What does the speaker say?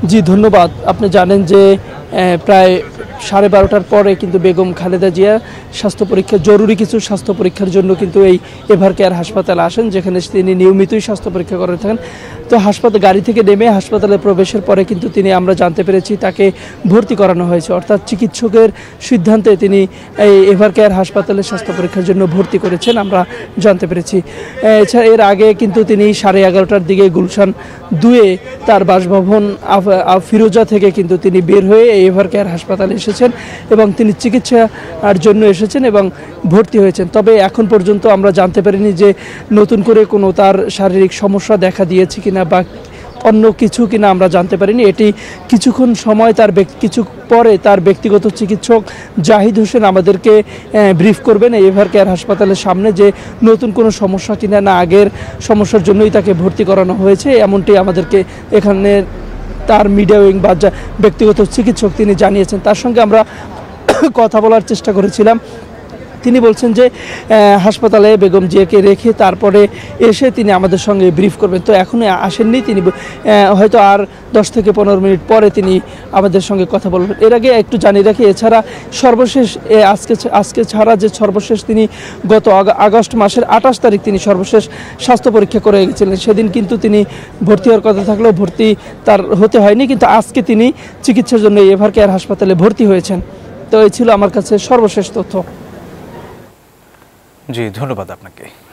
জি ধন্যবাদ। আপনি জানেন যে প্রায় 12:30টার পরে কিন্তু বেগম খালেদা জিয়া স্বাস্থ্য পরীক্ষা জরুরি কিছু স্বাস্থ্য পরীক্ষার জন্য কিন্তু এই এভার কেয়ার হাসপাতালে আসেন, যেখানে তিনি নিয়মিতই স্বাস্থ্য পরীক্ষা করে থাকেন। তো হাসপাতাল গাড়ি থেকে নেমে হাসপাতালে প্রবেশের পরে কিন্তু তিনি আমরা জানতে পেরেছি তাকে ভর্তি করানো হয়েছে, অর্থাৎ চিকিৎসকের সিদ্ধান্তে তিনি এই এভার কেয়ার হাসপাতালে স্বাস্থ্য পরীক্ষার জন্য ভর্তি করেছেন আমরা জানতে পেরেছি। এছাড়া এর আগে কিন্তু তিনি 11:30টার দিকে গুলশান 2-এ তার বাসভবন ফিরোজা থেকে কিন্তু তিনি বের হয়ে এই এভার কেয়ার হাসপাতালে এসেছেন এবং তিনি চিকিৎসার জন্য এসেছেন এবং ভর্তি হয়েছেন। তবে এখন পর্যন্ত আমরা জানতে পারিনি যে নতুন করে কোনো তার শারীরিক সমস্যা দেখা দিয়েছে কিনা বা অন্য কিছু কিনা আমরা জানতে পারিনি। এটি কিছুক্ষণ সময় কিছু পরে তার ব্যক্তিগত চিকিৎসক জাহিদ হোসেন আমাদেরকে ব্রিফ করবেন এই এভার কেয়ার হাসপাতালের সামনে যে নতুন কোনো সমস্যা কিনা, না আগের সমস্যার জন্যই তাকে ভর্তি করানো হয়েছে, এমনটি আমাদেরকে এখানে তার মিডিয়া উইং বা ব্যক্তিগত চিকিৎসক তিনি জানিয়েছেন। তার সঙ্গে আমরা কথা বলার চেষ্টা করেছিলাম। তিনি বলছেন যে হাসপাতালে বেগম জিয়াকে রেখে তারপরে এসে তিনি আমাদের সঙ্গে ব্রিফ করবেন। তো এখনই আসেননি তিনি, হয়তো আর 10 থেকে 15 মিনিট পরে তিনি আমাদের সঙ্গে কথা বলবেন। এর আগে একটু জানিয়ে রাখি, এছাড়া সর্বশেষ আজকে ছাড়া যে সর্বশেষ তিনি গত আগস্ট মাসের 28 তারিখ তিনি সর্বশেষ স্বাস্থ্য পরীক্ষা করে গেছিলেন। সেদিন কিন্তু তিনি ভর্তি হওয়ার কথা থাকলেও ভর্তি তার হতে হয়নি, কিন্তু আজকে তিনি চিকিৎসার জন্য এভার কেয়ার হাসপাতালে ভর্তি হয়েছেন। তো এই ছিল আমার কাছে সর্বশেষ তথ্য। জি ধন্যবাদ আপনাকে।